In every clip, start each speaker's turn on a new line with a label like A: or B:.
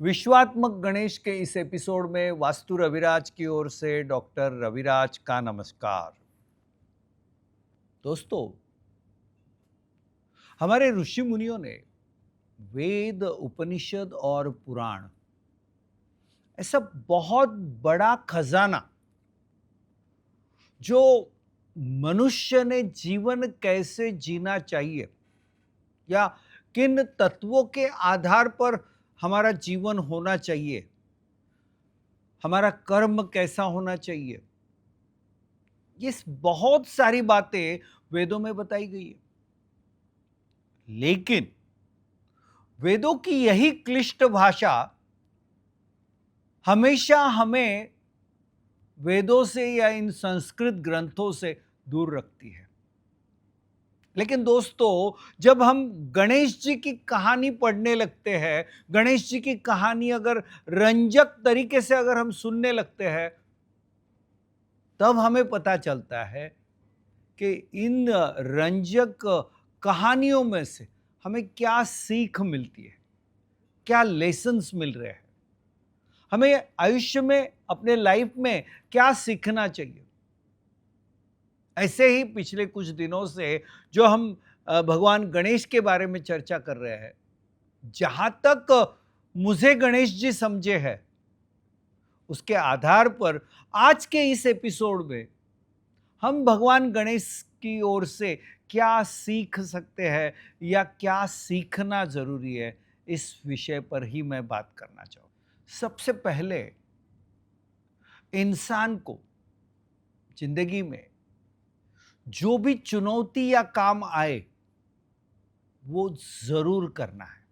A: विश्वात्मक गणेश के इस एपिसोड में वास्तु रविराज की ओर से डॉक्टर रविराज का नमस्कार। दोस्तों, हमारे ऋषि मुनियों ने वेद, उपनिषद और पुराण ऐसा बहुत बड़ा खजाना जो मनुष्य ने जीवन कैसे जीना चाहिए या किन तत्वों के आधार पर हमारा जीवन होना चाहिए, हमारा कर्म कैसा होना चाहिए, ये बहुत सारी बातें वेदों में बताई गई है। लेकिन वेदों की यही क्लिष्ट भाषा हमेशा हमें वेदों से या इन संस्कृत ग्रंथों से दूर रखती है। लेकिन दोस्तों, जब हम गणेश जी की कहानी पढ़ने लगते हैं, गणेश जी की कहानी अगर रंजक तरीके से अगर हम सुनने लगते हैं, तब हमें पता चलता है कि इन रंजक कहानियों में से हमें क्या सीख मिलती है, क्या लेसन्स मिल रहे हैं, हमें आयुष्य में, अपने लाइफ में क्या सीखना चाहिए। ऐसे ही पिछले कुछ दिनों से जो हम भगवान गणेश के बारे में चर्चा कर रहे हैं, जहां तक मुझे गणेश जी समझे हैं, उसके आधार पर आज के इस एपिसोड में हम भगवान गणेश की ओर से क्या सीख सकते हैं या क्या सीखना जरूरी है, इस विषय पर ही मैं बात करना चाहूँ। सबसे पहले इंसान को जिंदगी में जो भी चुनौती या काम आए, वो जरूर करना है।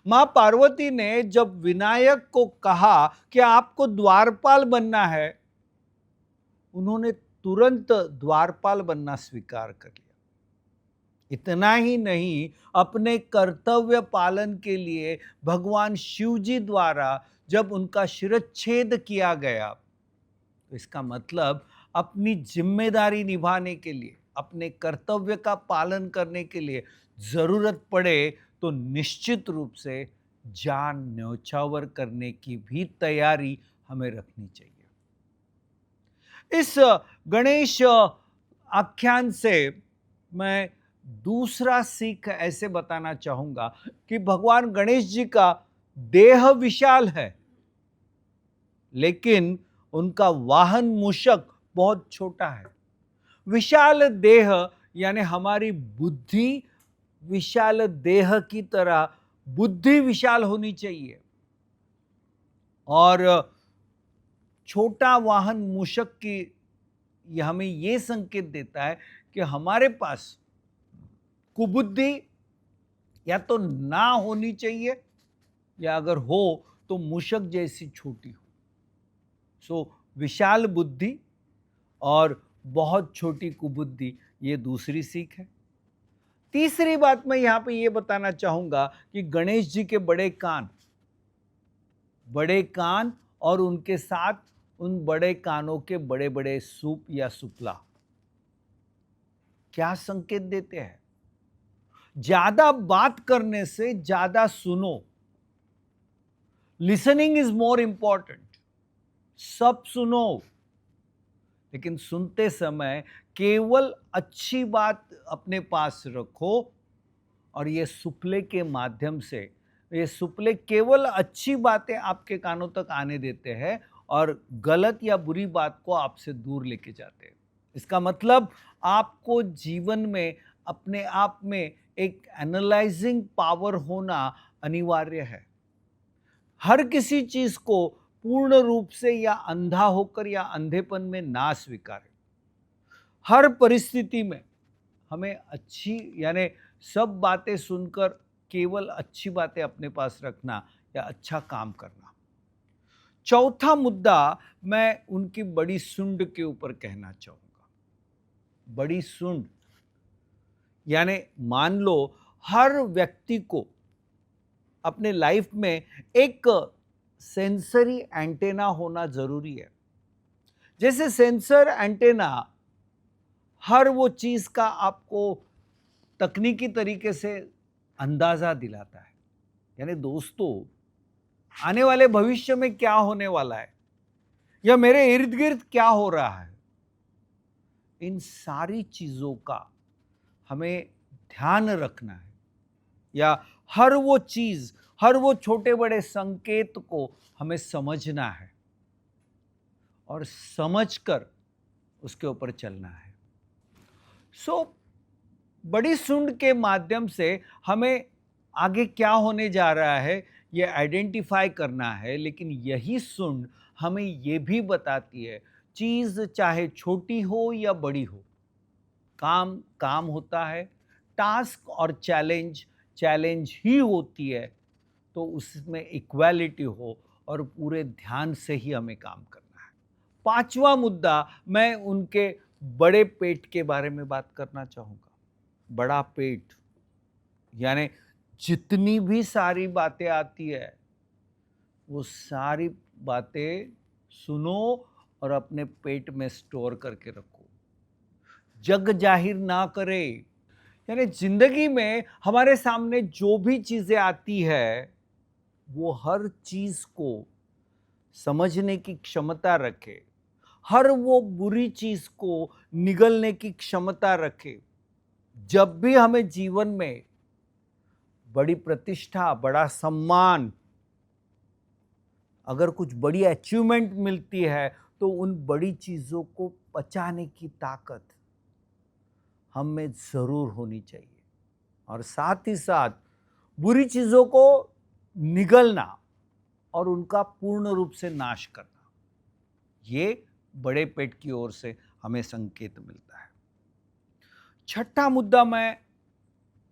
A: मां पार्वती ने जब विनायक को कहा कि आपको द्वारपाल बनना है, उन्होंने तुरंत द्वारपाल बनना स्वीकार कर लिया। इतना ही नहीं, अपने कर्तव्य पालन के लिए भगवान शिव जी द्वारा जब उनका शिरच्छेद किया गया, तो इसका मतलब अपनी जिम्मेदारी निभाने के लिए, अपने कर्तव्य का पालन करने के लिए जरूरत पड़े तो निश्चित रूप से जान न्यौछावर करने की भी तैयारी हमें रखनी चाहिए। इस गणेश आख्यान से मैं दूसरा सीख ऐसे बताना चाहूंगा कि भगवान गणेश जी का देह विशाल है, लेकिन उनका वाहन मूषक बहुत छोटा है। विशाल देह यानी हमारी बुद्धि विशाल देह की तरह बुद्धि विशाल होनी चाहिए, और छोटा वाहन मूषक की यह हमें यह संकेत देता है कि हमारे पास कुबुद्धि या तो ना होनी चाहिए, या अगर हो तो मूषक जैसी छोटी हो। विशाल बुद्धि और बहुत छोटी कुबुद्धि, ये दूसरी सीख है। तीसरी बात मैं यहां पे ये बताना चाहूंगा कि गणेश जी के बड़े कान और उनके साथ उन बड़े कानों के बड़े बड़े सूप या सुपला क्या संकेत देते हैं? ज्यादा बात करने से ज्यादा सुनो। Listening is more important. सब सुनो, लेकिन सुनते समय केवल अच्छी बात अपने पास रखो, और ये सुपले के माध्यम से, ये सुपले केवल अच्छी बातें आपके कानों तक आने देते हैं और गलत या बुरी बात को आपसे दूर लेके जाते हैं। इसका मतलब आपको जीवन में अपने आप में एक एनालाइजिंग पावर होना अनिवार्य है। हर किसी चीज को पूर्ण रूप से या अंधा होकर या अंधेपन में ना स्वीकारें। हर परिस्थिति में हमें अच्छी यानी सब बातें सुनकर केवल अच्छी बातें अपने पास रखना या अच्छा काम करना। चौथा मुद्दा मैं उनकी बड़ी सुंड के ऊपर कहना चाहूंगा। बड़ी सुंड यानी मान लो हर व्यक्ति को अपने लाइफ में एक सेंसरी एंटेना होना जरूरी है। जैसे सेंसर एंटेना हर वो चीज का आपको तकनीकी तरीके से अंदाजा दिलाता है। यानी दोस्तों, आने वाले भविष्य में क्या होने वाला है, या मेरे इर्द गिर्द क्या हो रहा है, इन सारी चीजों का हमें ध्यान रखना है, या हर वो चीज, हर वो छोटे बड़े संकेत को हमें समझना है और समझकर उसके ऊपर चलना है। बड़ी सूंड के माध्यम से हमें आगे क्या होने जा रहा है ये आइडेंटिफाई करना है, लेकिन यही सूंड हमें ये भी बताती है, चीज चाहे छोटी हो या बड़ी हो, काम काम होता है, टास्क और चैलेंज चैलेंज ही होती है, तो उसमें इक्वालिटी हो और पूरे ध्यान से ही हमें काम करना है। पांचवा मुद्दा, मैं उनके बड़े पेट के बारे में बात करना चाहूंगा। बड़ा पेट यानी जितनी भी सारी बातें आती है वो सारी बातें सुनो और अपने पेट में स्टोर करके रखो, जग जाहिर ना करे। यानी जिंदगी में हमारे सामने जो भी चीजें आती है वो हर चीज को समझने की क्षमता रखे, हर वो बुरी चीज को निगलने की क्षमता रखे। जब भी हमें जीवन में बड़ी प्रतिष्ठा, बड़ा सम्मान, अगर कुछ बड़ी अचीवमेंट मिलती है तो उन बड़ी चीजों को पचाने की ताकत हम में जरूर होनी चाहिए, और साथ ही साथ बुरी चीजों को निगलना और उनका पूर्ण रूप से नाश करना, ये बड़े पेट की ओर से हमें संकेत मिलता है। छठा मुद्दा, मैं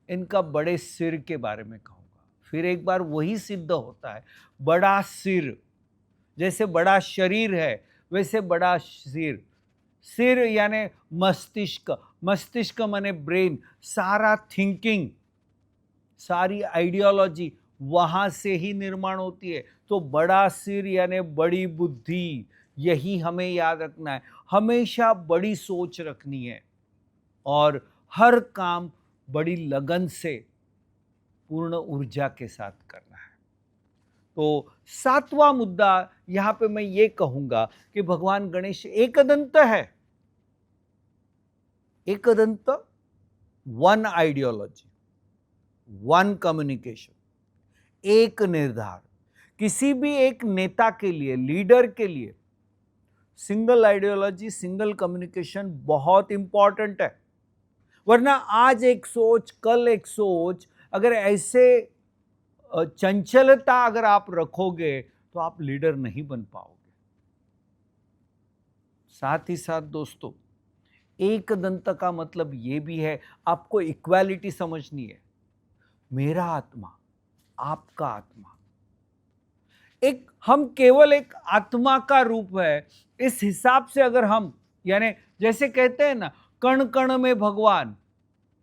A: इनका बड़े सिर के बारे में कहूंगा। फिर एक बार वही सिद्ध होता है, बड़ा सिर, जैसे बड़ा शरीर है वैसे बड़ा सिर। सिर यानी मस्तिष्क, मस्तिष्क माने ब्रेन, सारा थिंकिंग, सारी आइडियोलॉजी वहां से ही निर्माण होती है। तो बड़ा सिर यानी बड़ी बुद्धि, यही हमें याद रखना है। हमेशा बड़ी सोच रखनी है और हर काम बड़ी लगन से, पूर्ण ऊर्जा के साथ करना है। तो सातवां मुद्दा यहां पे मैं ये कहूंगा कि भगवान गणेश एकदंत है। Ekdant, one ideology, one communication, एक निर्धार। किसी भी एक नेता के लिए, लीडर के लिए सिंगल आइडियोलॉजी, सिंगल कम्युनिकेशन बहुत इंपॉर्टेंट है। वरना आज एक सोच, कल एक सोच, अगर ऐसे चंचलता अगर आप रखोगे तो आप लीडर नहीं बन पाओगे। साथ ही साथ दोस्तों, एक दंत का मतलब यह भी है, आपको इक्वालिटी समझनी है। मेरा आत्मा, आपका आत्मा, एक, हम केवल एक आत्मा का रूप है। इस हिसाब से अगर हम, यानी जैसे कहते हैं ना, कण कण में भगवान,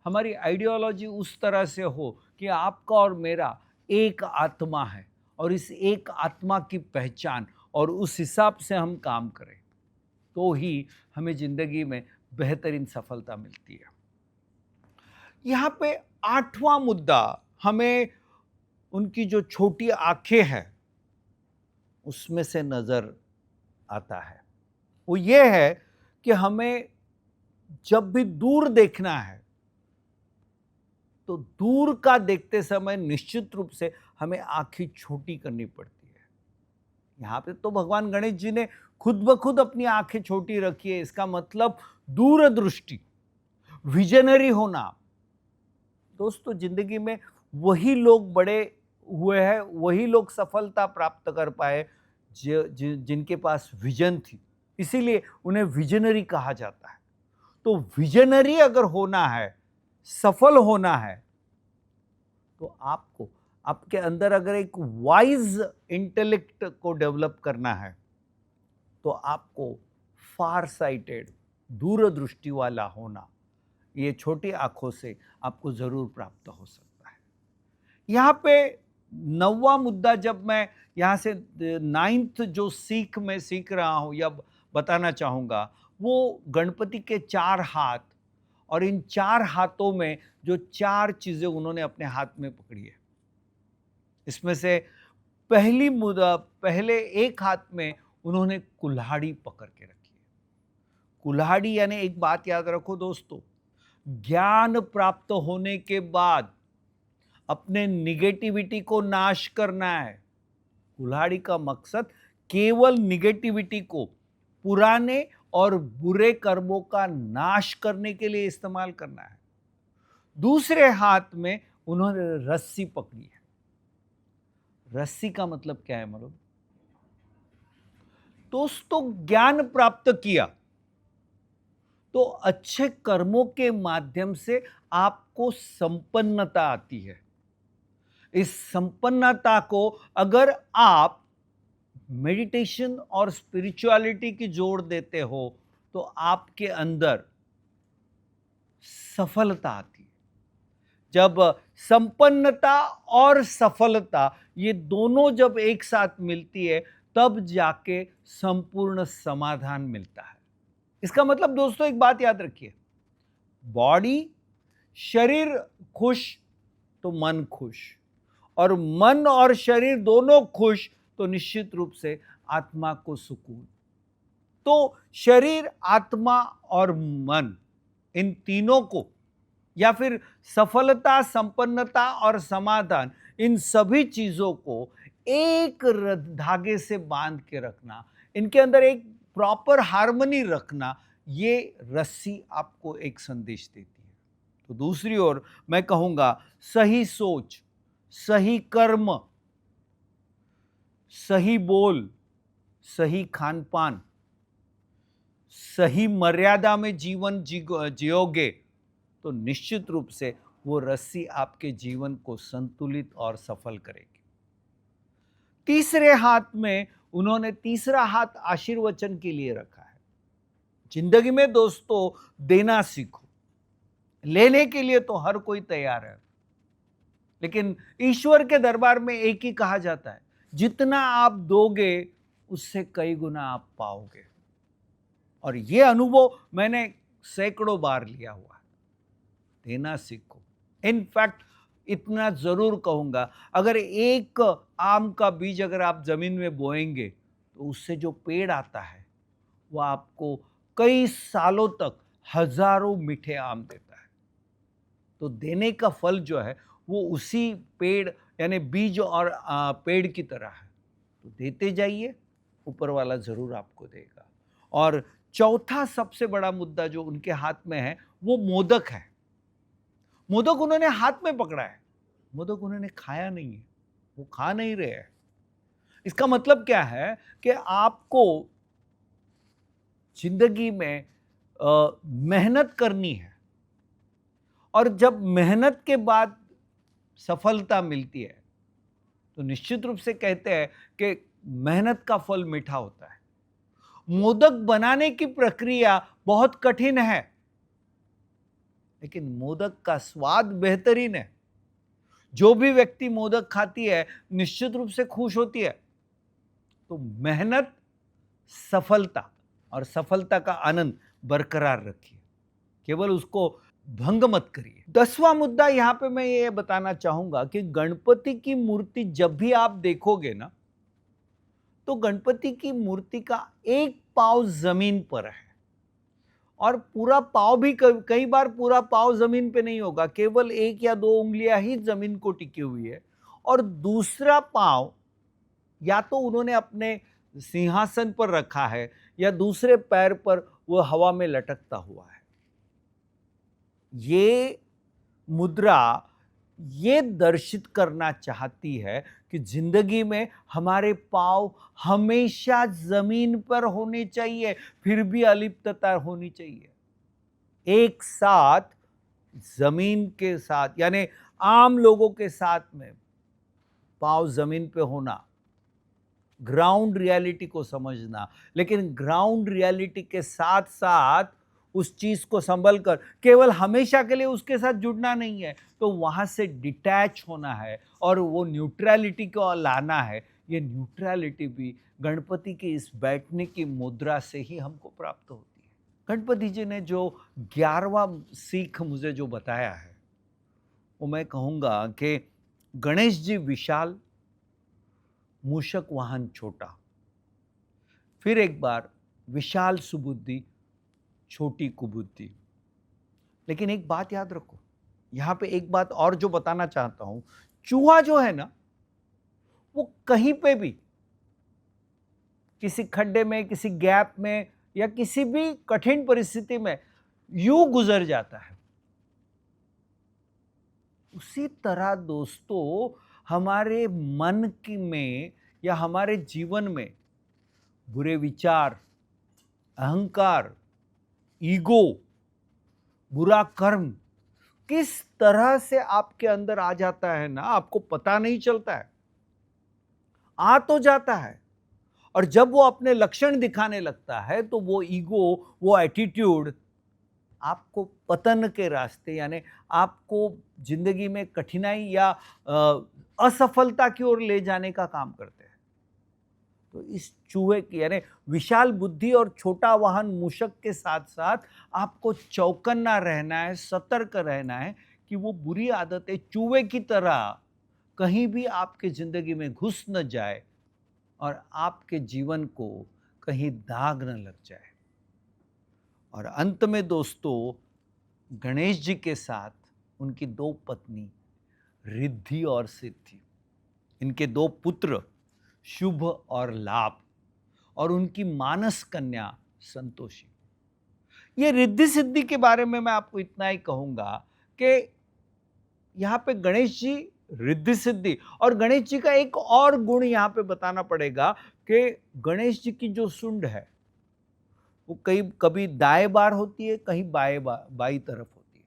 A: हमारी आइडियोलॉजी उस तरह से हो कि आपका और मेरा एक आत्मा है, और इस एक आत्मा की पहचान, और उस हिसाब से हम काम करें, तो ही हमें जिंदगी में बेहतरीन सफलता मिलती है। यहां पे आठवां मुद्दा, हमें उनकी जो छोटी आंखें हैं उसमें से नजर आता है। वो ये है कि हमें जब भी दूर देखना है तो दूर का देखते समय निश्चित रूप से हमें आंखें छोटी करनी पड़ती है। यहां पे तो भगवान गणेश जी ने खुद ब खुद अपनी आंखें छोटी रखी है। इसका मतलब दूरदृष्टि, विजनरी होना। दोस्तों, जिंदगी में वही लोग बड़े हुए हैं, वही लोग सफलता प्राप्त कर पाए जिनके पास विजन थी, इसीलिए उन्हें विजनरी कहा जाता है। तो विजनरी अगर होना है, सफल होना है, तो आपको, आपके अंदर अगर एक वाइज इंटेलेक्ट को डेवलप करना है, तो आपको फार साइटेड, दूरदृष्टि वाला होना, ये छोटी आंखों से आपको जरूर प्राप्त हो सकता है। यहां पे नौवां मुद्दा, जब मैं यहां से नाइन्थ जो सीख में सीख रहा हूं या बताना चाहूंगा, वो गणपति के 4 हाथ, और इन 4 हाथों में जो 4 चीजें उन्होंने अपने हाथ में पकड़ी है। इसमें से पहले एक हाथ में उन्होंने कुल्हाड़ी पकड़ के रखी है। कुल्हाड़ी यानी एक बात याद रखो दोस्तों, ज्ञान प्राप्त होने के बाद अपने निगेटिविटी को नाश करना है। कुल्हाड़ी का मकसद केवल निगेटिविटी को, पुराने और बुरे कर्मों का नाश करने के लिए इस्तेमाल करना है। दूसरे हाथ में उन्होंने रस्सी पकड़ी है। रस्सी का मतलब क्या है मालूम? दोस्तों, ज्ञान प्राप्त किया तो अच्छे कर्मों के माध्यम से आपको संपन्नता आती है। इस संपन्नता को अगर आप मेडिटेशन और स्पिरिचुअलिटी की जोड़ देते हो तो आपके अंदर सफलता आती है। जब संपन्नता और सफलता ये दोनों जब एक साथ मिलती है तब जाके संपूर्ण समाधान मिलता है। इसका मतलब दोस्तों एक बात याद रखिए, बॉडी, शरीर खुश तो मन खुश, और मन और शरीर दोनों खुश तो निश्चित रूप से आत्मा को सुकून। तो शरीर, आत्मा और मन, इन तीनों को, या फिर सफलता, संपन्नता और समाधान, इन सभी चीजों को एक धागे से बांध के रखना, इनके अंदर एक प्रॉपर हार्मनी रखना, ये रस्सी आपको एक संदेश देती है। तो दूसरी ओर मैं कहूंगा, सही सोच, सही कर्म, सही बोल, सही खान पान, सही मर्यादा में जीवन जियोगे तो निश्चित रूप से वो रस्सी आपके जीवन को संतुलित और सफल करेगी। तीसरे हाथ में उन्होंने तीसरा हाथ आशीर्वचन के लिए रखा है। जिंदगी में दोस्तों देना सीखो। लेने के लिए तो हर कोई तैयार है, लेकिन ईश्वर के दरबार में एक ही कहा जाता है, जितना आप दोगे उससे कई गुना आप पाओगे। और ये अनुभव मैंने सैकड़ों बार लिया हुआ है। देना सीखो। इनफैक्ट इतना जरूर कहूंगा, अगर एक आम का बीज अगर आप जमीन में बोएंगे तो उससे जो पेड़ आता है वो आपको कई सालों तक हजारों मीठे आम देता है। तो देने का फल जो है वो उसी पेड़ यानी बीज और पेड़ की तरह है। तो देते जाइए, ऊपर वाला जरूर आपको देगा। और चौथा सबसे बड़ा मुद्दा जो उनके हाथ में है वो मोदक है। मोदक उन्होंने हाथ में पकड़ा है, मोदक उन्होंने खाया नहीं है, वो खा नहीं रहे हैं। इसका मतलब क्या है कि आपको जिंदगी में मेहनत करनी है, और जब मेहनत के बाद सफलता मिलती है तो निश्चित रूप से कहते हैं कि मेहनत का फल मीठा होता है। मोदक बनाने की प्रक्रिया बहुत कठिन है, लेकिन मोदक का स्वाद बेहतरीन है। जो भी व्यक्ति मोदक खाती है निश्चित रूप से खुश होती है। तो मेहनत, सफलता और सफलता का आनंद बरकरार रखिए, केवल उसको भंग मत करिए। 10वां मुद्दा यहां पे मैं ये बताना चाहूंगा कि गणपति की मूर्ति जब भी आप देखोगे ना, तो गणपति की मूर्ति का एक पांव जमीन पर है, और पूरा पांव भी कई बार पूरा पांव जमीन पे नहीं होगा, केवल 1 या 2 उंगलियां ही जमीन को टिकी हुई है, और दूसरा पांव या तो उन्होंने अपने सिंहासन पर रखा है या दूसरे पैर पर वो हवा में लटकता हुआ है। ये मुद्रा ये दर्शित करना चाहती है कि जिंदगी में हमारे पांव हमेशा जमीन पर होने चाहिए, फिर भी अलिप्तता होनी चाहिए। एक साथ जमीन के साथ यानी आम लोगों के साथ में पांव जमीन पे होना, ग्राउंड रियलिटी को समझना, लेकिन ग्राउंड रियलिटी के साथ साथ उस चीज को संभल कर केवल हमेशा के लिए उसके साथ जुड़ना नहीं है, तो वहां से डिटैच होना है और वो न्यूट्रलिटी को लाना है। ये न्यूट्रलिटी भी गणपति की इस बैठने की मुद्रा से ही हमको प्राप्त होती है। गणपति जी ने जो 11वां सीख मुझे जो बताया है वो मैं कहूँगा कि गणेश जी विशाल, मूषक वाहन छोटा। फिर एक बार विशाल सुबुद्धि छोटी कुबुद्धि। लेकिन एक बात याद रखो, यहां पे एक बात और जो बताना चाहता हूं, चूहा जो है ना, वो कहीं पे भी, किसी खड्डे में, किसी गैप में, या किसी भी कठिन परिस्थिति में यूं गुजर जाता है। उसी तरह दोस्तों, हमारे मन की में या हमारे जीवन में बुरे विचार, अहंकार, ईगो, बुरा कर्म किस तरह से आपके अंदर आ जाता है ना, आपको पता नहीं चलता है। आ तो जाता है, और जब वो अपने लक्षण दिखाने लगता है तो वो ईगो, वो एटीट्यूड आपको पतन के रास्ते, यानी आपको जिंदगी में कठिनाई या असफलता की ओर ले जाने का काम करते हैं। तो इस चूहे की, यानी विशाल बुद्धि और छोटा वाहन मूषक के साथ साथ आपको चौकन्ना रहना है, सतर्क रहना है कि वो बुरी आदतें चूहे की तरह कहीं भी आपके जिंदगी में घुस न जाए और आपके जीवन को कहीं दाग न लग जाए। और अंत में दोस्तों, गणेश जी के साथ उनकी दो पत्नी रिद्धि और सिद्धि, इनके दो पुत्र शुभ और लाभ, और उनकी मानस कन्या संतोषी। ये रिद्धि सिद्धि के बारे में मैं आपको इतना ही कहूंगा कि यहां पे गणेश जी रिद्धि सिद्धि, और गणेश जी का एक और गुण यहां पे बताना पड़ेगा कि गणेश जी की जो सुंड है वो कभी दाएं बार होती है, कहीं बाई तरफ होती है,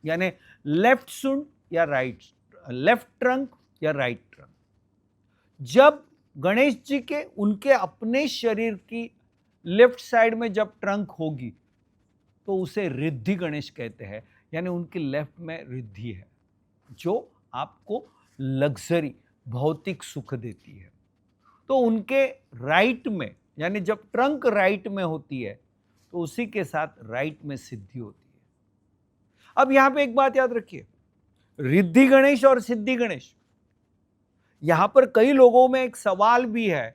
A: यानी लेफ्ट सुंड या राइट, लेफ्ट ट्रंक या राइट ट्रंक। जब गणेश जी के उनके अपने शरीर की लेफ्ट साइड में जब ट्रंक होगी तो उसे रिद्धि गणेश कहते हैं, यानी उनकी लेफ्ट में रिद्धि है जो आपको लग्जरी, भौतिक सुख देती है। तो उनके राइट में, यानी जब ट्रंक राइट में होती है तो उसी के साथ राइट में सिद्धि होती है। अब यहां पे एक बात याद रखिए, रिद्धि गणेश और सिद्धि गणेश, यहां पर कई लोगों में एक सवाल भी है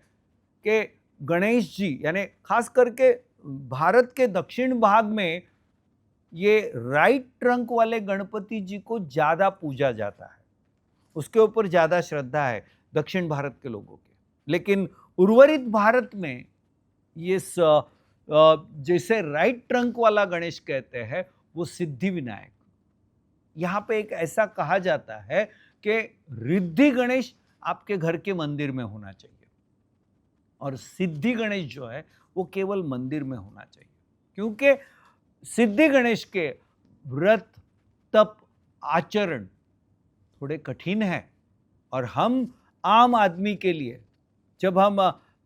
A: कि गणेश जी, यानी खास करके भारत के दक्षिण भाग में ये राइट ट्रंक वाले गणपति जी को ज्यादा पूजा जाता है, उसके ऊपर ज्यादा श्रद्धा है दक्षिण भारत के लोगों के। लेकिन उर्वरित भारत में ये जैसे राइट ट्रंक वाला गणेश कहते हैं वो सिद्धि विनायक। यहां पे एक ऐसा कहा जाता है कि रिद्धि गणेश आपके घर के मंदिर में होना चाहिए और सिद्धि गणेश जो है वो केवल मंदिर में होना चाहिए, क्योंकि सिद्धि गणेश के व्रत, तप, आचरण थोड़े कठिन है, और हम आम आदमी के लिए जब हम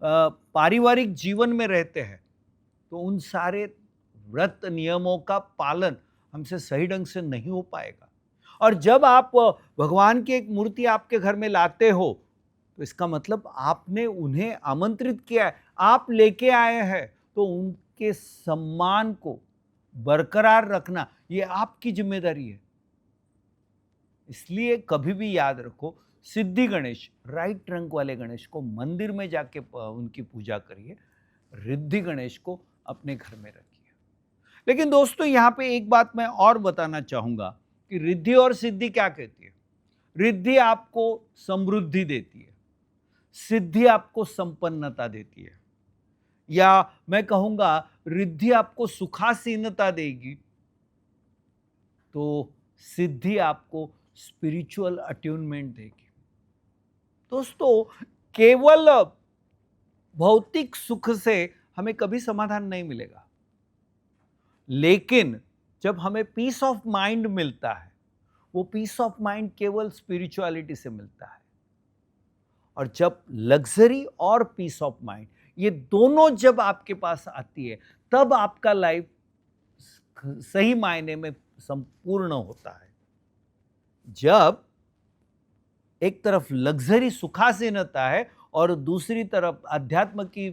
A: पारिवारिक जीवन में रहते हैं तो उन सारे व्रत नियमों का पालन हमसे सही ढंग से नहीं हो पाएगा। और जब आप भगवान की एक मूर्ति आपके घर में लाते हो तो इसका मतलब आपने उन्हें आमंत्रित किया है, आप लेके आए हैं, तो उनके सम्मान को बरकरार रखना ये आपकी जिम्मेदारी है। इसलिए कभी भी याद रखो, सिद्धि गणेश, राइट ट्रंक वाले गणेश को मंदिर में जाके उनकी पूजा करिए, रिद्धि गणेश को अपने घर में रखिए। लेकिन दोस्तों, यहां पे एक बात मैं और बताना चाहूंगा कि रिद्धि और सिद्धि क्या कहती है। रिद्धि आपको समृद्धि देती है, सिद्धि आपको संपन्नता देती है, या मैं कहूंगा रिद्धि आपको सुखासीनता देगी, तो सिद्धि आपको स्पिरिचुअल अट्यूनमेंट देगी। दोस्तों, केवल भौतिक सुख से हमें कभी समाधान नहीं मिलेगा, लेकिन जब हमें पीस ऑफ माइंड मिलता है, वो पीस ऑफ माइंड केवल स्पिरिचुअलिटी से मिलता है। और जब लग्जरी और पीस ऑफ माइंड, ये दोनों जब आपके पास आती है, तब आपका लाइफ सही मायने में संपूर्ण होता है। जब एक तरफ लग्जरी, सुखासीनता है, और दूसरी तरफ अध्यात्म की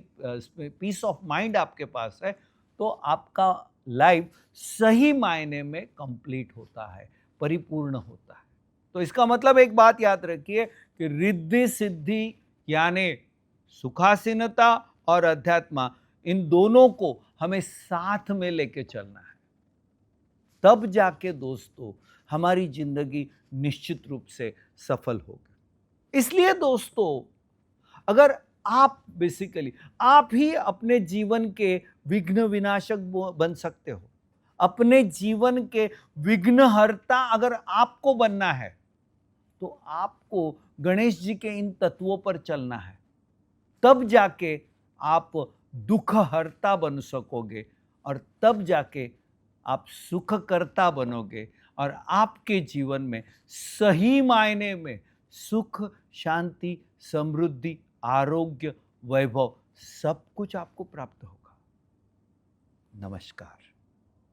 A: पीस ऑफ माइंड आपके पास है, तो आपका लाइफ सही मायने में कंप्लीट होता है, परिपूर्ण होता है। तो इसका मतलब एक बात याद रखिए कि रिद्धि सिद्धि यानी सुखासीनता और अध्यात्म, इन दोनों को हमें साथ में लेके चलना है। तब जाके दोस्तों हमारी जिंदगी निश्चित रूप से सफल होगी। इसलिए दोस्तों, अगर आप बेसिकली आप ही अपने जीवन के विघ्न विनाशक बन सकते हो, अपने जीवन के विघ्नहर्ता अगर आपको बनना है, तो आपको गणेश जी के इन तत्वों पर चलना है। तब जाके आप दुखहर्ता बन सकोगे और तब जाके आप सुखकर्ता बनोगे और आपके जीवन में सही मायने में सुख, शांति, समृद्धि, आरोग्य, वैभव सब कुछ आपको प्राप्त होगा। नमस्कार।